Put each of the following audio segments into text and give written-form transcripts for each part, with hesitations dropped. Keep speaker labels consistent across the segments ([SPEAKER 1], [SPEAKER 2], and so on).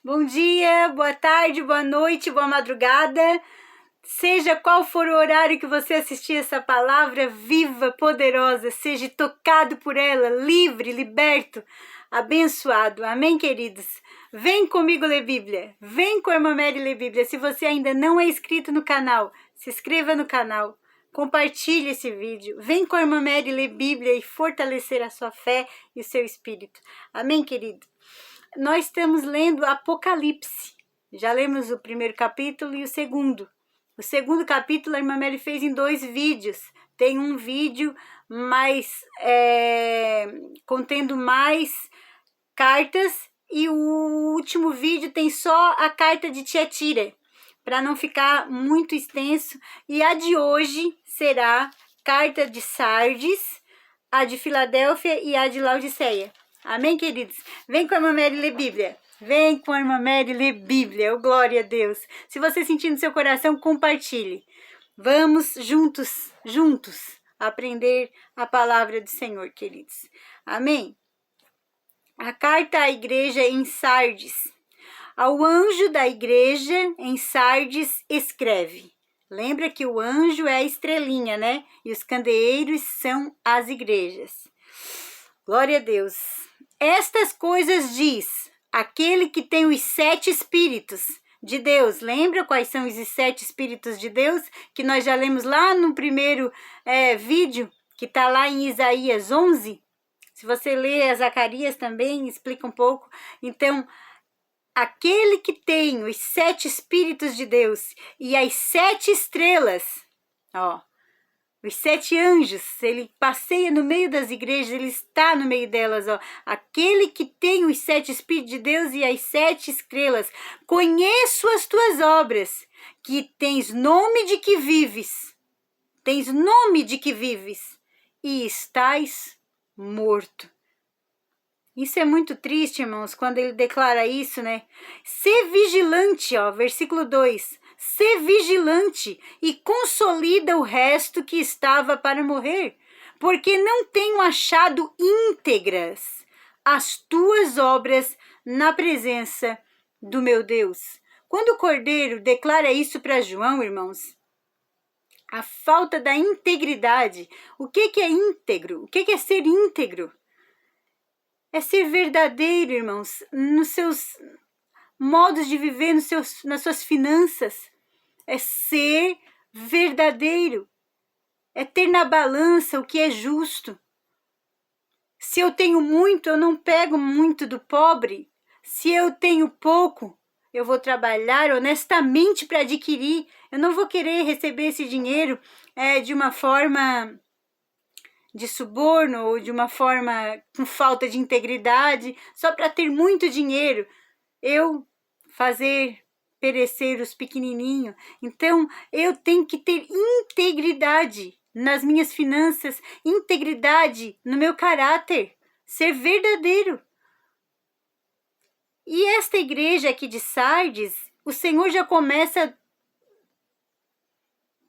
[SPEAKER 1] Bom dia, boa tarde, boa noite, boa madrugada. Seja qual for o horário que você assistir essa palavra viva, poderosa, seja tocado por ela, livre, liberto, abençoado. Amém, queridos? Vem comigo ler Bíblia. Vem com a irmã Mary ler Bíblia. Se você ainda não é inscrito no canal, se inscreva no canal. Compartilhe esse vídeo. Vem com a irmã Mary ler Bíblia e fortalecer a sua fé e o seu espírito. Amém, querido? Nós estamos lendo Apocalipse. Já lemos o primeiro capítulo e o segundo. O segundo capítulo a irmã Mary fez em 2 vídeos. Tem um vídeo mais contendo mais cartas e o último vídeo tem só a carta de Tiatira, para não ficar muito extenso. E a de hoje será carta de Sardes, a de Filadélfia e a de Laodiceia. Amém, queridos? Vem com a irmã Mary ler Bíblia. Vem com a irmã Mary ler Bíblia. Oh, glória a Deus. Se você sentir no seu coração, compartilhe. Vamos juntos, aprender a palavra do Senhor, queridos. Amém? A carta à igreja em Sardes. Ao anjo da igreja em Sardes escreve. Lembra que o anjo é a estrelinha, né? E os candeeiros são as igrejas. Glória a Deus. Estas coisas diz aquele que tem os 7 espíritos de Deus. Lembra quais são os 7 espíritos de Deus? Que nós já lemos lá no primeiro vídeo, que está lá em Isaías 11. Se você ler Zacarias também, explica um pouco. Então, aquele que tem os 7 espíritos de Deus e as 7 estrelas, os 7 anjos, ele passeia no meio das igrejas, ele está no meio delas, Aquele que tem os 7 Espíritos de Deus e as 7 estrelas. Conheço as tuas obras, que tens nome de que vives. Tens nome de que vives e estás morto. Isso é muito triste, irmãos, quando ele declara isso, né? Sê vigilante, versículo 2. Sê vigilante e consolida o resto que estava para morrer, porque não tenho achado íntegras as tuas obras na presença do meu Deus. Quando o Cordeiro declara isso para João, irmãos, a falta da integridade. O que é íntegro? O que é ser íntegro? É ser verdadeiro, irmãos, nos seus modos de viver, nas suas finanças. É ser verdadeiro. É ter na balança o que é justo. Se eu tenho muito, eu não pego muito do pobre. Se eu tenho pouco, eu vou trabalhar honestamente para adquirir. Eu não vou querer receber esse dinheiro de uma forma de suborno ou de uma forma com falta de integridade, só para ter muito dinheiro. Eu fazer perecer os pequenininhos. Então, eu tenho que ter integridade nas minhas finanças, integridade no meu caráter, ser verdadeiro. E esta igreja aqui de Sardes, o Senhor já começa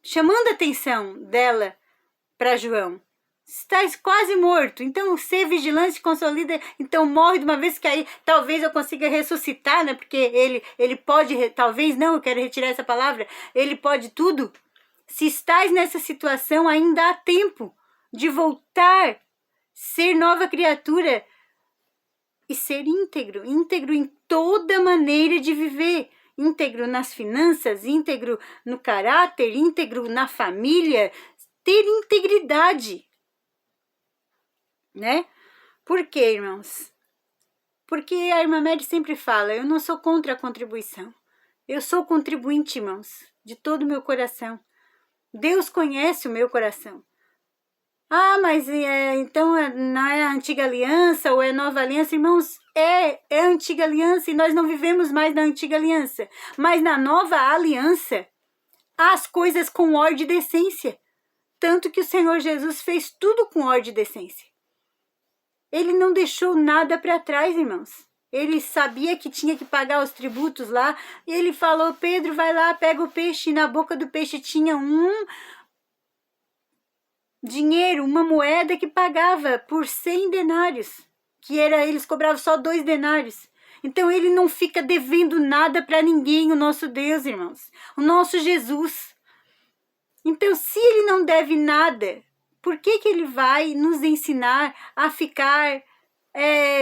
[SPEAKER 1] chamando a atenção dela para João. Estás quase morto, então ser vigilante, consolida, então morre de uma vez, que aí talvez eu consiga ressuscitar, né? Porque ele pode, talvez não, eu quero retirar essa palavra, ele pode tudo. Se estás nessa situação, ainda há tempo de voltar, ser nova criatura e ser íntegro em toda maneira de viver. Íntegro nas finanças, íntegro no caráter, íntegro na família, ter integridade. Né? Por quê, irmãos? Porque a irmã Mary sempre fala, eu não sou contra a contribuição. Eu sou contribuinte, irmãos, de todo o meu coração. Deus conhece o meu coração. Mas então não é a antiga aliança ou é a nova aliança? Irmãos, é a antiga aliança e nós não vivemos mais na antiga aliança. Mas na nova aliança, há as coisas com ordem e decência. Tanto que o Senhor Jesus fez tudo com ordem e decência. Ele não deixou nada para trás, irmãos. Ele sabia que tinha que pagar os tributos lá. E ele falou, Pedro, vai lá, pega o peixe. E na boca do peixe tinha um dinheiro, uma moeda que pagava por 100 denários. Eles cobravam só 2 denários. Então ele não fica devendo nada para ninguém, o nosso Deus, irmãos. O nosso Jesus. Então, se ele não deve nada, por que ele vai nos ensinar a ficar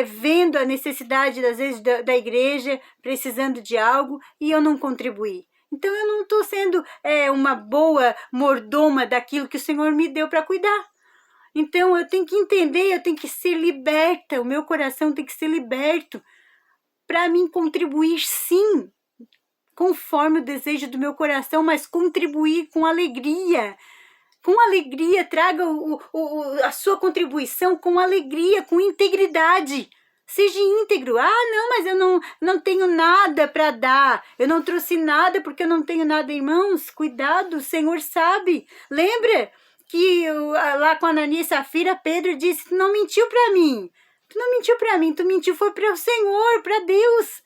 [SPEAKER 1] vendo a necessidade, às vezes, da igreja, precisando de algo, e eu não contribuir? Então, eu não estou sendo uma boa mordoma daquilo que o Senhor me deu para cuidar. Então, eu tenho que entender, eu tenho que ser liberta, o meu coração tem que ser liberto para mim contribuir, sim, conforme o desejo do meu coração, mas contribuir com alegria. Com alegria, traga a sua contribuição com alegria, com integridade. Seja íntegro. Ah, não, mas eu não tenho nada para dar. Eu não trouxe nada porque eu não tenho nada. Irmãos, cuidado, o Senhor sabe. Lembra que lá com Ananias e Safira, Pedro disse, tu não mentiu para mim. Tu não mentiu para mim, tu mentiu foi para o Senhor, para Deus.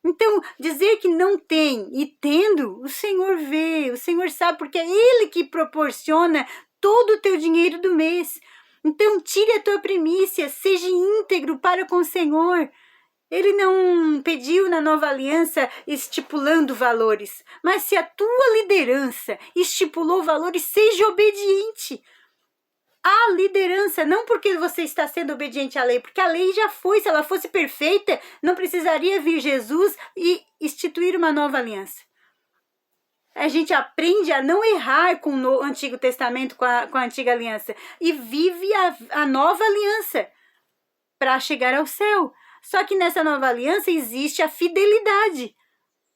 [SPEAKER 1] Então, dizer que não tem e tendo, o Senhor vê, o Senhor sabe, porque é Ele que proporciona todo o teu dinheiro do mês. Então, tire a tua primícia, seja íntegro para com o Senhor. Ele não pediu na nova aliança estipulando valores, mas se a tua liderança estipulou valores, seja obediente. A liderança, não porque você está sendo obediente à lei, porque a lei já foi, se ela fosse perfeita, não precisaria vir Jesus e instituir uma nova aliança. A gente aprende a não errar com o Antigo Testamento, com a Antiga Aliança, e vive a nova aliança para chegar ao céu. Só que nessa nova aliança existe a fidelidade.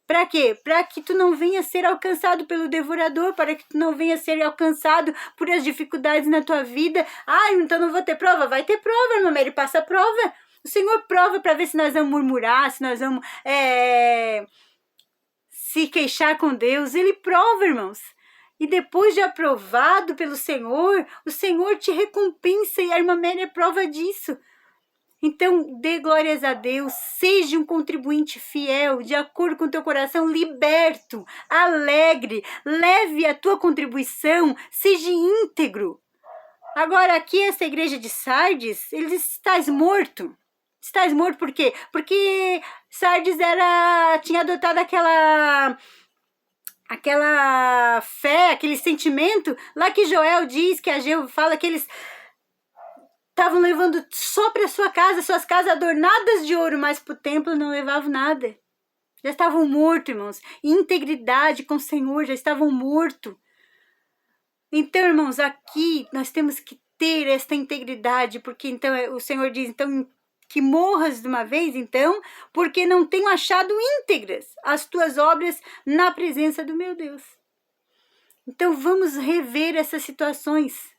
[SPEAKER 1] Para quê? Para que tu não venha ser alcançado pelo devorador, para que tu não venha ser alcançado por as dificuldades na tua vida. Ah, então não vou ter prova? Vai ter prova, irmã Mary, passa a prova. O Senhor prova para ver se nós vamos murmurar, se nós vamos se queixar com Deus. Ele prova, irmãos. E depois de aprovado pelo Senhor, o Senhor te recompensa e a irmã Mary é prova disso. Então, dê glórias a Deus, seja um contribuinte fiel, de acordo com o teu coração, liberto, alegre, leve a tua contribuição, seja íntegro. Agora, aqui essa igreja de Sardes, ele diz, estás morto. Estás morto por quê? Porque Sardes tinha adotado aquela fé, aquele sentimento, lá que Joel diz, que Ageu fala que eles estavam levando só para sua casa, suas casas adornadas de ouro, mas para o templo não levavam nada. Já estavam mortos, irmãos. Integridade com o Senhor, já estavam mortos. Então, irmãos, aqui nós temos que ter esta integridade, porque então o Senhor diz, então, que morras de uma vez, então, porque não tenho achado íntegras as tuas obras na presença do meu Deus. Então, vamos rever essas situações.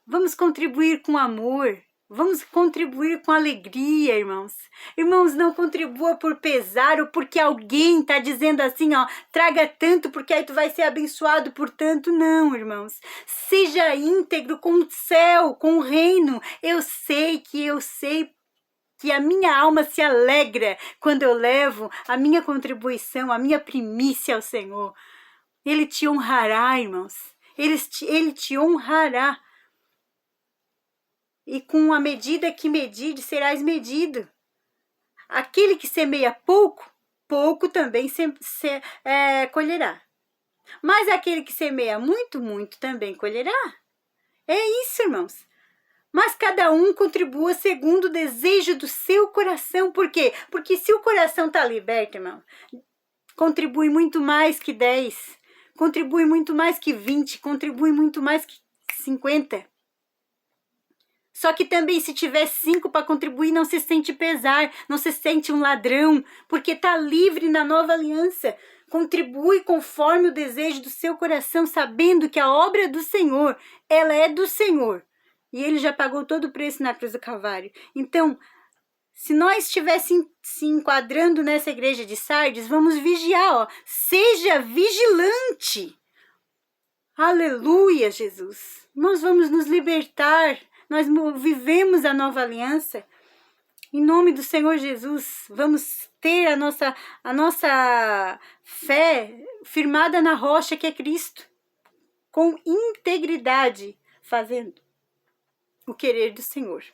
[SPEAKER 1] Vamos contribuir com amor, vamos contribuir com alegria, irmãos. Irmãos, não contribua por pesar ou porque alguém está dizendo assim, ó, traga tanto porque aí tu vai ser abençoado por tanto. Não, irmãos. Seja íntegro com o céu, com o reino. Eu sei que a minha alma se alegra quando eu levo a minha contribuição, a minha primícia ao Senhor. Ele te honrará, irmãos. Ele te honrará. E com a medida que medide, serás medido. Aquele que semeia pouco, pouco também colherá. Mas aquele que semeia muito, muito também colherá. É isso, irmãos. Mas cada um contribua segundo o desejo do seu coração. Por quê? Porque se o coração está liberto, irmão, contribui muito mais que 10, contribui muito mais que 20, contribui muito mais que 50. Só que também se tiver 5 para contribuir, não se sente pesar, não se sente um ladrão, porque está livre na nova aliança. Contribui conforme o desejo do seu coração, sabendo que a obra do Senhor, ela é do Senhor. E Ele já pagou todo o preço na cruz do Calvário. Então, se nós estivéssemos se enquadrando nessa igreja de Sardes, vamos vigiar, ó. Seja vigilante. Aleluia, Jesus. Nós vamos nos libertar. Nós vivemos a nova aliança. Em nome do Senhor Jesus, vamos ter a nossa fé firmada na rocha que é Cristo. Com integridade, fazendo o querer do Senhor.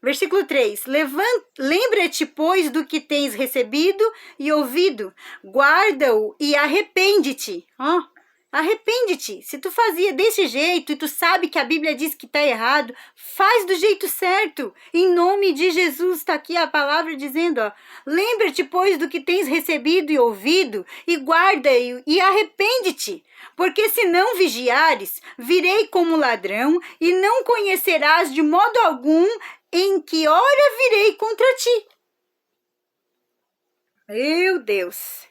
[SPEAKER 1] Versículo 3. Lembra-te, pois, do que tens recebido e ouvido. Guarda-o e arrepende-te. Ó, arrepende-te. Se tu fazia desse jeito e tu sabe que a Bíblia diz que está errado, faz do jeito certo. Em nome de Jesus, está aqui a palavra dizendo, ó. Lembra-te, pois, do que tens recebido e ouvido, e guarda-o e arrepende-te. Porque se não vigiares, virei como ladrão, e não conhecerás de modo algum em que hora virei contra ti. Meu Deus!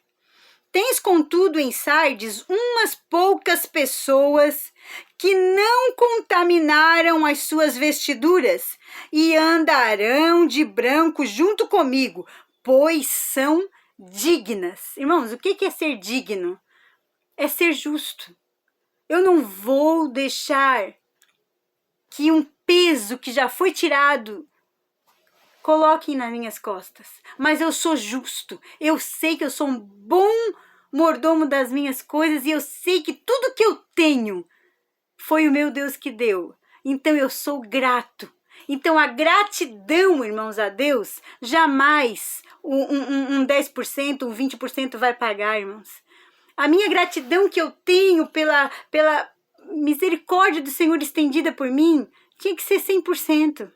[SPEAKER 1] Tens, contudo, em Sardes umas poucas pessoas que não contaminaram as suas vestiduras e andarão de branco junto comigo, pois são dignas. Irmãos, o que é ser digno? É ser justo. Eu não vou deixar que um peso que já foi tirado coloquem nas minhas costas. Mas eu sou justo. Eu sei que eu sou um bom mordomo das minhas coisas e eu sei que tudo que eu tenho foi o meu Deus que deu. Então eu sou grato. Então a gratidão, irmãos, a Deus, jamais um 10%, um 20% vai pagar, irmãos. A minha gratidão que eu tenho pela misericórdia do Senhor estendida por mim, tinha que ser 100%.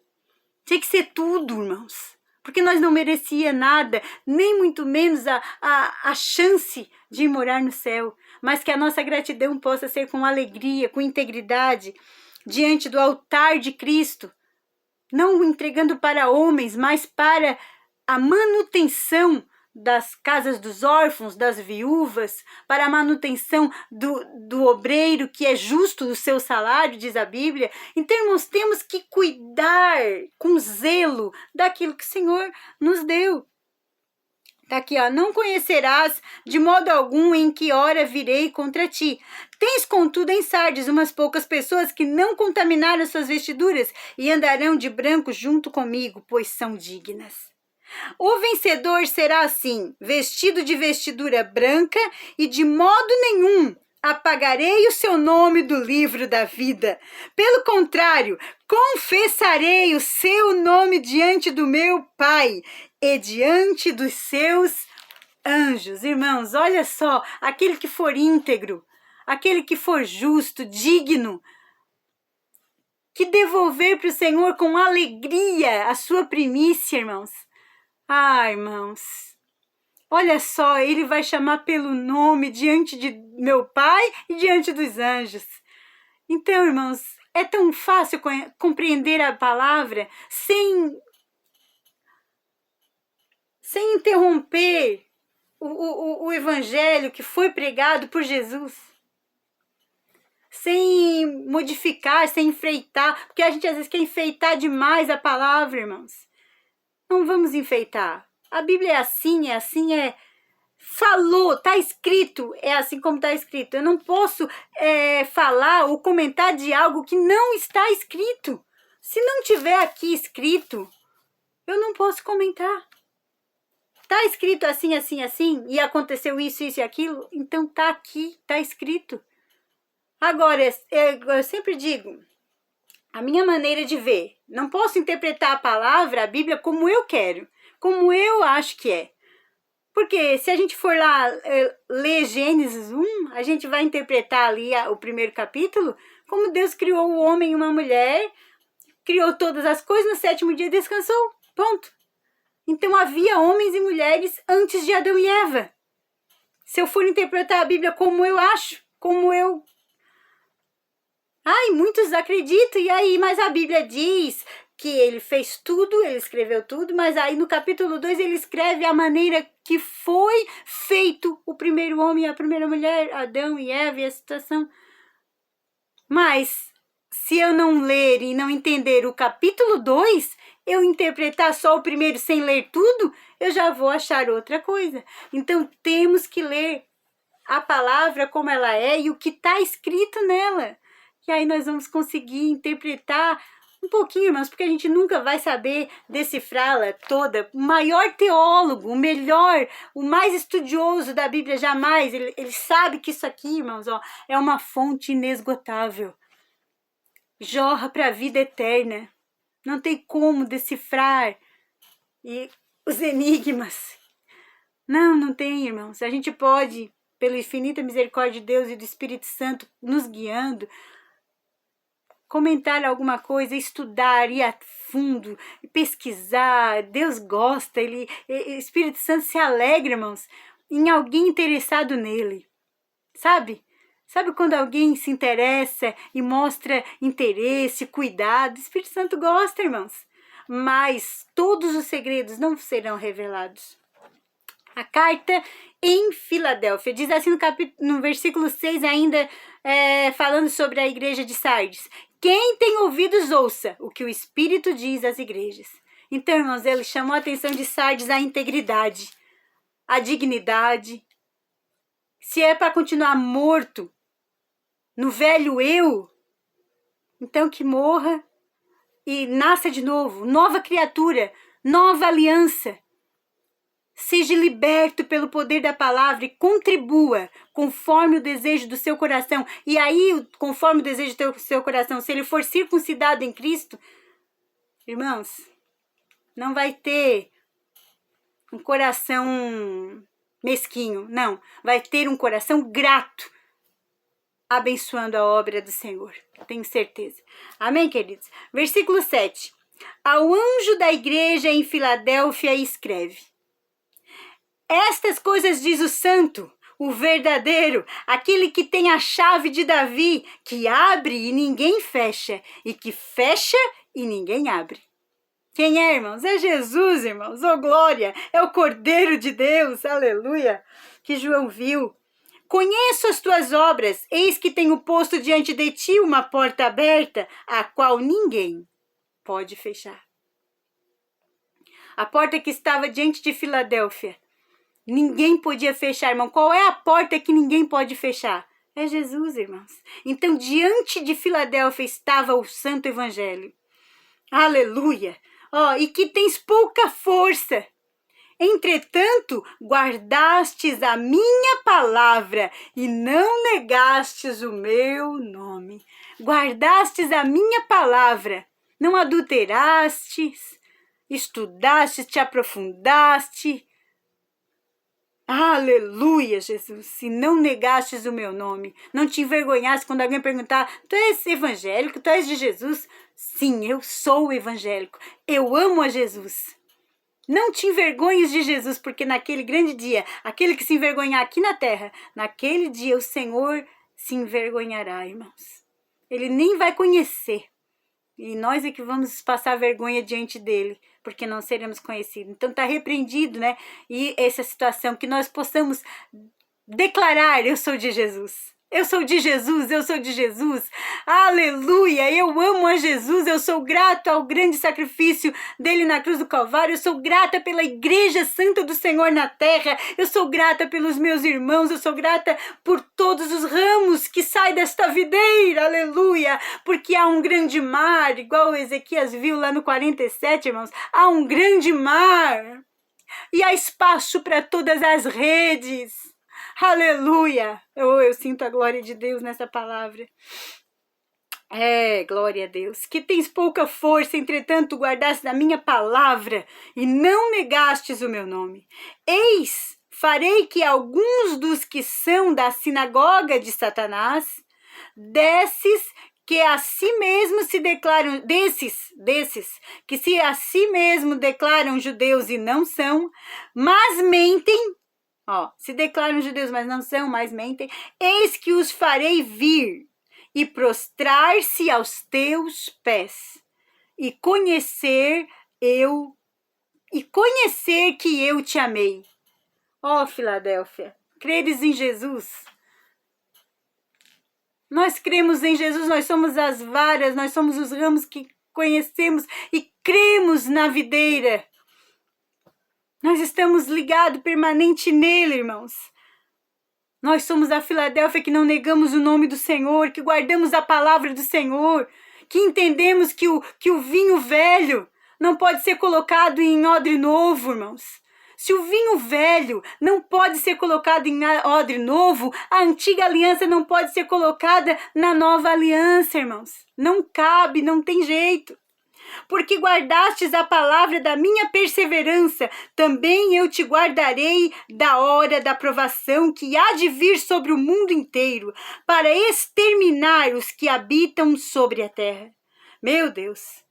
[SPEAKER 1] Tinha que ser tudo, irmãos. Porque nós não merecia nada, nem muito menos a chance de ir morar no céu. Mas que a nossa gratidão possa ser com alegria, com integridade, diante do altar de Cristo. Não entregando para homens, mas para a manutenção das casas dos órfãos, das viúvas, para a manutenção do obreiro, que é justo o seu salário, diz a Bíblia. Então, irmãos, temos que cuidar com zelo daquilo que o Senhor nos deu. Tá aqui, ó. Não conhecerás de modo algum em que hora virei contra ti. Tens, contudo, em Sardes umas poucas pessoas que não contaminaram suas vestiduras e andarão de branco junto comigo, pois são dignas. O vencedor será assim, vestido de vestidura branca, e de modo nenhum apagarei o seu nome do livro da vida. Pelo contrário, confessarei o seu nome diante do meu Pai e diante dos seus anjos. Irmãos, olha só, aquele que for íntegro, aquele que for justo, digno, que devolver para o Senhor com alegria a sua primícia, irmãos. Ah, irmãos, olha só, ele vai chamar pelo nome diante de meu Pai e diante dos anjos. Então, irmãos, é tão fácil compreender a palavra sem interromper o evangelho que foi pregado por Jesus. Sem modificar, sem enfeitar, porque a gente às vezes quer enfeitar demais a palavra, irmãos. Não vamos enfeitar. A Bíblia é assim, falou, está escrito, é assim como está escrito. Eu não posso falar ou comentar de algo que não está escrito. Se não tiver aqui escrito, eu não posso comentar. Está escrito assim, assim, assim, e aconteceu isso, isso e aquilo, então está aqui, está escrito. Agora, eu sempre digo, a minha maneira de ver, não posso interpretar a palavra, a Bíblia, como eu quero, como eu acho que é. Porque se a gente for lá ler Gênesis 1, a gente vai interpretar ali o primeiro capítulo, como Deus criou o homem e uma mulher, criou todas as coisas, no sétimo dia descansou, ponto. Então havia homens e mulheres antes de Adão e Eva. Se eu for interpretar a Bíblia como eu acho, como eu... Ai, muitos acreditam, e aí, mas a Bíblia diz que ele fez tudo, ele escreveu tudo, mas aí no capítulo 2 ele escreve a maneira que foi feito o primeiro homem e a primeira mulher, Adão e Eva, e a situação. Mas, se eu não ler e não entender o capítulo 2, eu interpretar só o primeiro sem ler tudo, eu já vou achar outra coisa. Então, temos que ler a palavra como ela é e o que está escrito nela. E aí nós vamos conseguir interpretar um pouquinho, irmãos, porque a gente nunca vai saber decifrá-la toda. O maior teólogo, o melhor, o mais estudioso da Bíblia jamais, ele sabe que isso aqui, irmãos, ó, é uma fonte inesgotável. Jorra para a vida eterna. Não tem como decifrar os enigmas. Não tem, irmãos. A gente pode, pela infinita misericórdia de Deus e do Espírito Santo nos guiando, comentar alguma coisa, estudar, ir a fundo, pesquisar. Deus gosta, o Espírito Santo se alegra, irmãos, em alguém interessado nele. Sabe? Sabe quando alguém se interessa e mostra interesse, cuidado? O Espírito Santo gosta, irmãos. Mas todos os segredos não serão revelados. A carta em Filadélfia diz assim no versículo 6 ainda, falando sobre a igreja de Sardes. Quem tem ouvidos, ouça o que o Espírito diz às igrejas. Então, irmãos, ele chamou a atenção de Sardes à integridade, à dignidade. Se é para continuar morto no velho eu, então que morra e nasça de novo, nova criatura, nova aliança. Seja liberto pelo poder da palavra e contribua conforme o desejo do seu coração. E aí, conforme o desejo do seu coração, se ele for circuncidado em Cristo, irmãos, não vai ter um coração mesquinho, não. Vai ter um coração grato, abençoando a obra do Senhor. Tenho certeza. Amém, queridos? Versículo 7. Ao anjo da igreja em Filadélfia escreve: estas coisas diz o santo, o verdadeiro, aquele que tem a chave de Davi, que abre e ninguém fecha, e que fecha e ninguém abre. Quem é, irmãos? É Jesus, irmãos. Oh, glória! É o Cordeiro de Deus, aleluia! Que João viu. Conheço as tuas obras, eis que tenho posto diante de ti uma porta aberta, a qual ninguém pode fechar. A porta que estava diante de Filadélfia, ninguém podia fechar, irmão. Qual é a porta que ninguém pode fechar? É Jesus, irmãos. Então, diante de Filadélfia estava o Santo Evangelho. Aleluia! E que tens pouca força. Entretanto, guardastes a minha palavra e não negastes o meu nome. Guardastes a minha palavra, não adulterastes, estudastes, te aprofundaste. Aleluia, Jesus. Se não negastes o meu nome, não te envergonhaste quando alguém perguntar: tu és evangélico, tu és de Jesus? Sim, eu sou evangélico. Eu amo a Jesus. Não te envergonhes de Jesus, porque naquele grande dia, aquele que se envergonhar aqui na terra, naquele dia o Senhor se envergonhará, irmãos. Ele nem vai conhecer. E nós é que vamos passar vergonha diante dele, porque não seremos conhecidos. Então está repreendido, né? E essa situação, que nós possamos declarar: eu sou de Jesus. Eu sou de Jesus, eu sou de Jesus. Aleluia, eu amo a Jesus, eu sou grato ao grande sacrifício dele na cruz do Calvário, eu sou grata pela igreja santa do Senhor na terra, eu sou grata pelos meus irmãos, eu sou grata por todos os ramos que saem desta videira, aleluia, porque há um grande mar, igual Ezequias viu lá no 47, irmãos, há um grande mar e há espaço para todas as redes. Aleluia! Eu sinto a glória de Deus nessa palavra. Glória a Deus. Que tens pouca força, entretanto guardaste a minha palavra e não negastes o meu nome. Eis, farei que alguns dos que são da sinagoga de Satanás, desses que a si mesmo se declaram, desses que se a si mesmo declaram judeus e não são, mas mentem, se declaram judeus, mas não são, mas mentem, eis que os farei vir e prostrar-se aos teus pés e conhecer que eu te amei. Filadélfia, creres em Jesus? Nós cremos em Jesus, nós somos as varas, nós somos os ramos que conhecemos e cremos na videira. Nós estamos ligados permanente nele, irmãos. Nós somos a Filadélfia que não negamos o nome do Senhor, que guardamos a palavra do Senhor, que entendemos que o vinho velho não pode ser colocado em odre novo, irmãos. Se o vinho velho não pode ser colocado em odre novo, a antiga aliança não pode ser colocada na nova aliança, irmãos. Não cabe, não tem jeito. Porque guardastes a palavra da minha perseverança, também eu te guardarei da hora da provação que há de vir sobre o mundo inteiro, para exterminar os que habitam sobre a terra. Meu Deus!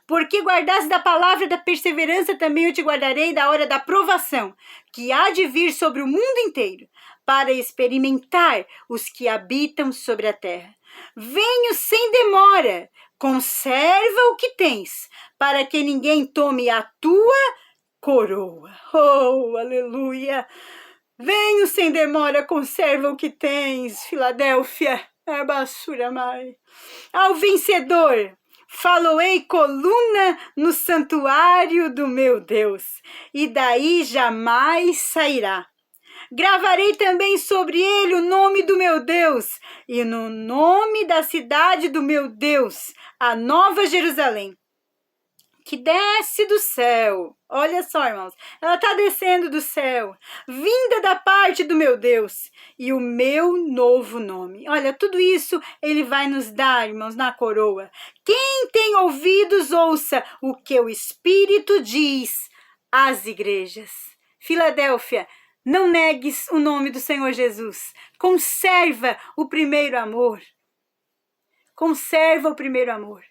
[SPEAKER 1] Porque guardaste da palavra da perseverança, também eu te guardarei da hora da provação, que há de vir sobre o mundo inteiro, para experimentar os que habitam sobre a terra. Venho sem demora, conserva o que tens, para que ninguém tome a tua coroa. Oh, aleluia! Venho sem demora, conserva o que tens, Filadélfia. Ao vencedor, faloei coluna no santuário do meu Deus, e daí jamais sairá. Gravarei também sobre ele o nome do meu Deus, e no nome da cidade do meu Deus, a Nova Jerusalém, que desce do céu. Olha só, irmãos, ela está descendo do céu, vinda da parte do meu Deus, e o meu novo nome. Olha, tudo isso ele vai nos dar, irmãos, na coroa. Quem tem ouvidos, ouça o que o Espírito diz às igrejas. Filadélfia, não negues o nome do Senhor Jesus. Conserva o primeiro amor. Conserva o primeiro amor.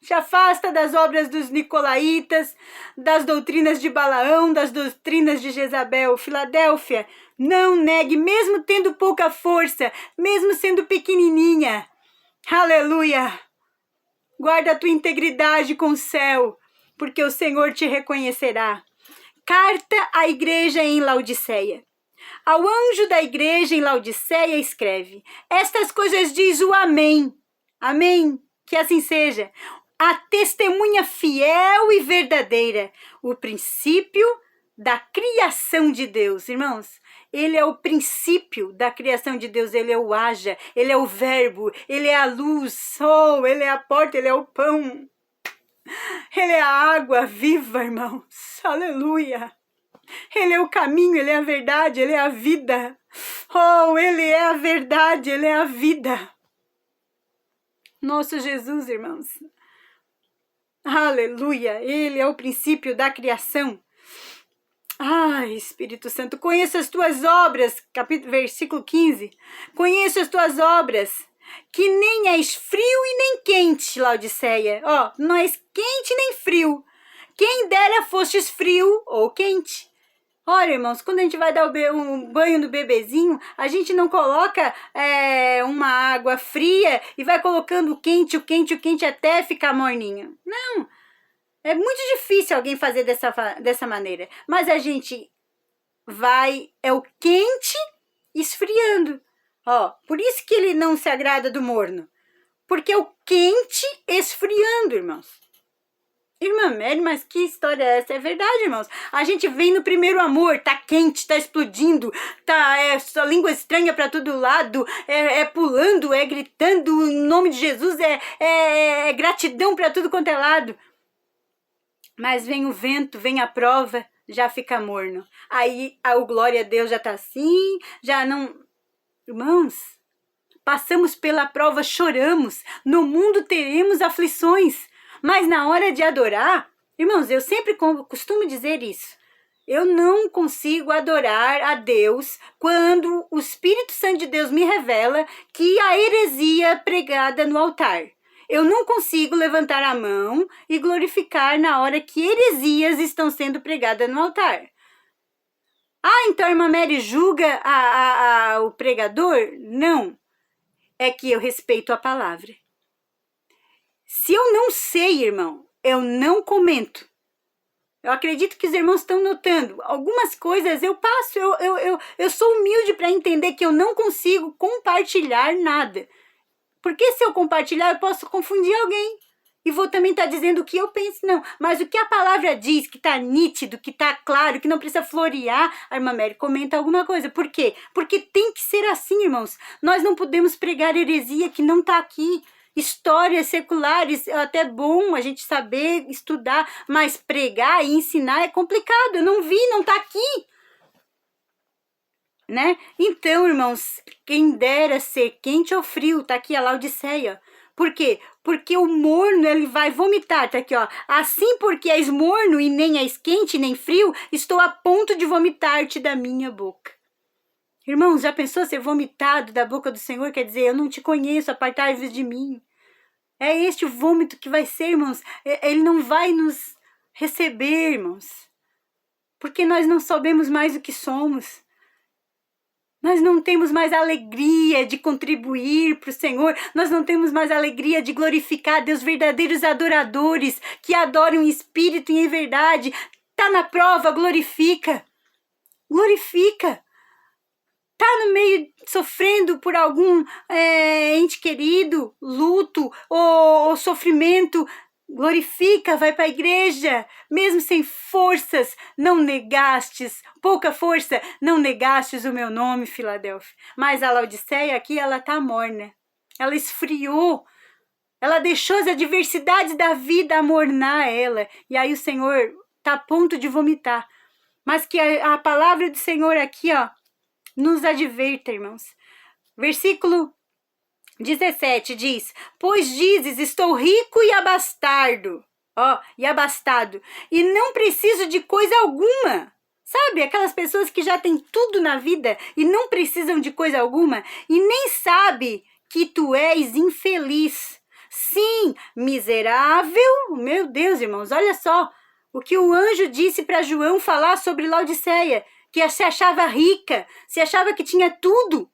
[SPEAKER 1] Se afasta das obras dos nicolaítas, das doutrinas de Balaão, das doutrinas de Jezabel. Filadélfia, não negue, mesmo tendo pouca força, mesmo sendo pequenininha. Aleluia! Guarda a tua integridade com o céu, porque o Senhor te reconhecerá. Carta à igreja em Laodiceia. Ao anjo da igreja em Laodiceia escreve: estas coisas diz o Amém. Amém. Que assim seja. A testemunha fiel e verdadeira, o princípio da criação de Deus. Irmãos, ele é o princípio da criação de Deus, ele é o haja, ele é o verbo, ele é a luz, oh, ele é a porta, ele é o pão. Ele é a água viva, irmãos. Aleluia. Ele é o caminho, ele é a verdade, ele é a vida. Oh, ele é a verdade, ele é a vida. Nosso Jesus, irmãos. Aleluia. Ele é o princípio da criação. Ai, Espírito Santo, conheço as tuas obras. Versículo 15. Conheço as tuas obras, que nem és frio e nem quente, Laodiceia. Ó, não és quente nem frio. Quem dera fostes frio ou quente. Ora, irmãos, quando a gente vai dar um banho no bebezinho, a gente não coloca uma água fria e vai colocando o quente até ficar morninho. Não, é muito difícil alguém fazer dessa maneira. Mas a gente é o quente esfriando. Ó, por isso que ele não se agrada do morno. Porque é o quente esfriando, irmãos. Irmã Mary, mas que história é essa? É verdade, irmãos. A gente vem no primeiro amor, tá quente, tá explodindo, tá sua língua estranha pra todo lado, pulando, gritando em nome de Jesus, é gratidão pra tudo quanto é lado. Mas vem o vento, vem a prova, já fica morno. Aí o glória a Deus já tá assim, já não... Irmãos, passamos pela prova, choramos, no mundo teremos aflições. Mas na hora de adorar, irmãos, eu sempre costumo dizer isso. Eu não consigo adorar a Deus quando o Espírito Santo de Deus me revela que a heresia pregada no altar. Eu não consigo levantar a mão e glorificar na hora que heresias estão sendo pregadas no altar. Ah, então a irmã Mary julga o pregador? Não. É que eu respeito a palavra. Se eu não sei, irmão, eu não comento. Eu acredito que os irmãos estão notando. Algumas coisas eu passo, eu sou humilde para entender que eu não consigo compartilhar nada. Porque se eu compartilhar, eu posso confundir alguém. E vou também estar dizendo o que eu penso, não. Mas o que a palavra diz, que está nítido, que está claro, que não precisa florear, a irmã Mary comenta alguma coisa. Por quê? Porque tem que ser assim, irmãos. Nós não podemos pregar heresia que não está aqui. Histórias seculares, é até bom a gente saber estudar, mas pregar e ensinar é complicado. Eu não vi, não está aqui. Né? Então, irmãos, quem dera ser quente ou frio, está aqui a Laodiceia. Por quê? Porque o morno, ele vai vomitar, tá aqui, ó. Assim porque és morno e nem és quente nem frio, estou a ponto de vomitar-te da minha boca. Irmãos, já pensou ser vomitado da boca do Senhor? Quer dizer, eu não te conheço, apartai-vos de mim. É este o vômito que vai ser, irmãos. Ele não vai nos receber, irmãos. Porque nós não sabemos mais o que somos. Nós não temos mais alegria de contribuir para o Senhor. Nós não temos mais alegria de glorificar a Deus, verdadeiros adoradores que adoram em espírito e em verdade. Tá na prova, glorifica. Glorifica. Tá no meio sofrendo por algum ente querido, luto ou sofrimento, glorifica, vai para a igreja, mesmo sem forças, não negastes, pouca força, não negastes o meu nome, Filadélfia. Mas a Laodiceia aqui, ela tá morna, ela esfriou, ela deixou as adversidades da vida amornar ela, e aí o Senhor tá a ponto de vomitar. Mas que a palavra do Senhor aqui, ó, nos adverta, irmãos. Versículo 17 diz: pois dizes, estou rico e abastado, e abastado, e não preciso de coisa alguma. Sabe, aquelas pessoas que já têm tudo na vida e não precisam de coisa alguma, e nem sabe que tu és infeliz. Sim, miserável. Meu Deus, irmãos, olha só o que o anjo disse para João falar sobre Laodiceia, que se achava rica, se achava que tinha tudo.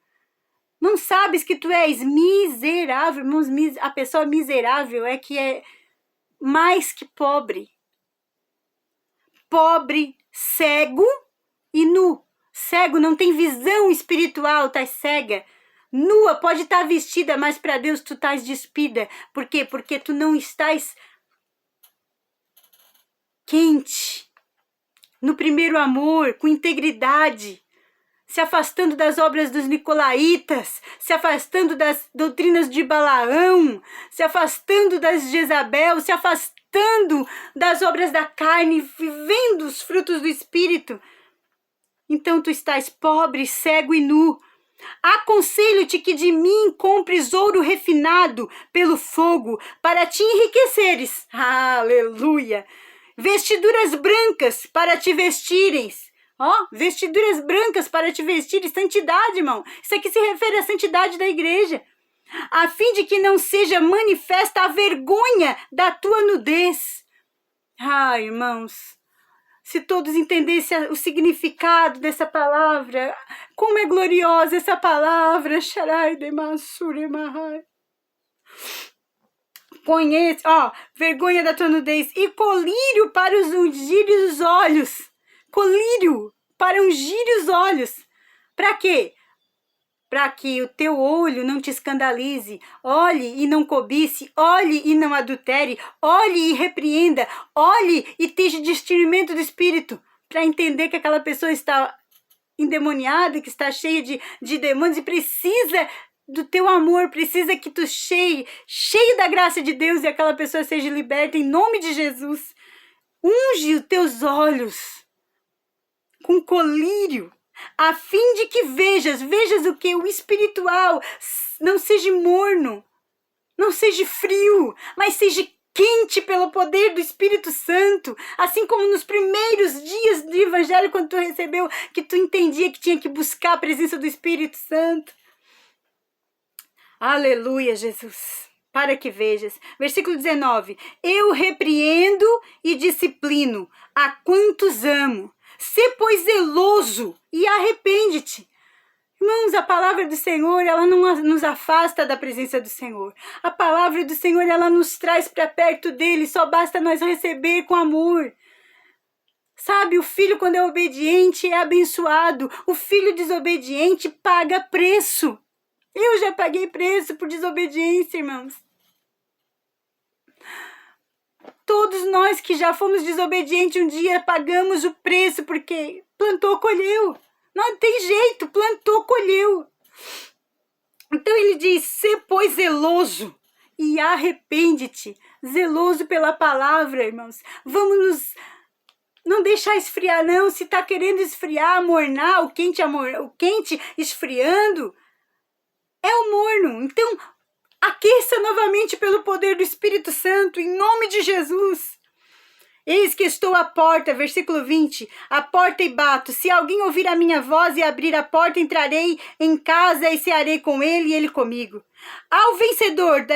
[SPEAKER 1] Não sabes que tu és miserável, irmãos, a pessoa miserável é que é mais que pobre. Pobre, cego e nu. Cego, não tem visão espiritual, tá cega. Nua, pode estar vestida, mas para Deus tu estás despida. Por quê? Porque tu não estás quente, no primeiro amor, com integridade, se afastando das obras dos nicolaítas, se afastando das doutrinas de Balaão, se afastando das Jezabel, se afastando das obras da carne, vivendo os frutos do Espírito. Então tu estás pobre, cego e nu. Aconselho-te que de mim compres ouro refinado pelo fogo, para te enriqueceres. Aleluia! Vestiduras brancas para te vestires. Vestiduras brancas para te vestires. Santidade, irmão. Isso aqui se refere à santidade da igreja. A fim de que não seja manifesta a vergonha da tua nudez. Irmãos, se todos entendessem o significado dessa palavra, como é gloriosa essa palavra. Sharai de Masure Mahai. Conhece, vergonha da tua nudez e colírio para os ungir os olhos. Colírio para ungir os olhos. Para quê? Para que o teu olho não te escandalize. Olhe e não cobice. Olhe e não adultere. Olhe e repreenda. Olhe e esteja discernimento do Espírito. Para entender que aquela pessoa está endemoniada, que está cheia de demônios e precisa do teu amor, precisa que tu cheio da graça de Deus e aquela pessoa seja liberta em nome de Jesus. Unge os teus olhos com colírio, a fim de que vejas o que? O espiritual não seja morno, não seja frio, mas seja quente pelo poder do Espírito Santo, assim como nos primeiros dias do Evangelho, quando tu recebeu, que tu entendia que tinha que buscar a presença do Espírito Santo. Aleluia, Jesus. Para que vejas. Versículo 19. Eu repreendo e disciplino a quantos amo. Sê, pois, zeloso e arrepende-te. Irmãos, a palavra do Senhor, ela não nos afasta da presença do Senhor. A palavra do Senhor, ela nos traz para perto dele. Só basta nós receber com amor. Sabe, o filho, quando é obediente, é abençoado. O filho desobediente paga preço. Eu já paguei preço por desobediência, irmãos. Todos nós que já fomos desobedientes um dia pagamos o preço, porque plantou, colheu. Não tem jeito, plantou, colheu. Então ele diz, sê, pois, zeloso e arrepende-te. Zeloso pela palavra, irmãos. Vamos não deixar esfriar, não. Se está querendo esfriar, amornar, o quente esfriando, é o morno. Então, Aqueça novamente pelo poder do Espírito Santo, em nome de Jesus. Eis que estou à porta, versículo 20, à porta e bato. Se alguém ouvir a minha voz e abrir a porta, entrarei em casa e cearei com ele e ele comigo. Ao vencedor,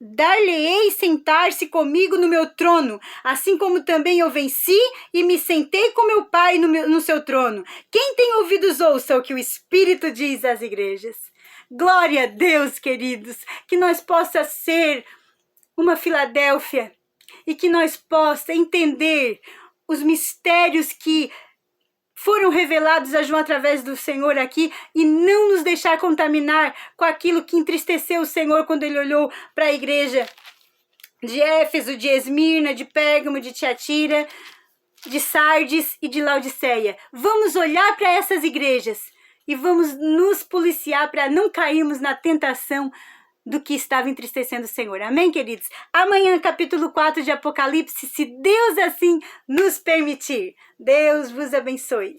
[SPEAKER 1] dar-lhe-ei sentar-se comigo no meu trono, assim como também eu venci e me sentei com meu Pai no seu trono. Quem tem ouvidos, ouça o que o Espírito diz às igrejas. Glória a Deus, queridos, que nós possa ser uma Filadélfia e que nós possa entender os mistérios que foram revelados a João através do Senhor aqui e não nos deixar contaminar com aquilo que entristeceu o Senhor quando ele olhou para a igreja de Éfeso, de Esmirna, de Pérgamo, de Tiatira, de Sardes e de Laodiceia. Vamos olhar para essas igrejas e vamos nos policiar para não cairmos na tentação do que estava entristecendo o Senhor. Amém, queridos? Amanhã, capítulo 4 de Apocalipse, se Deus assim nos permitir. Deus vos abençoe.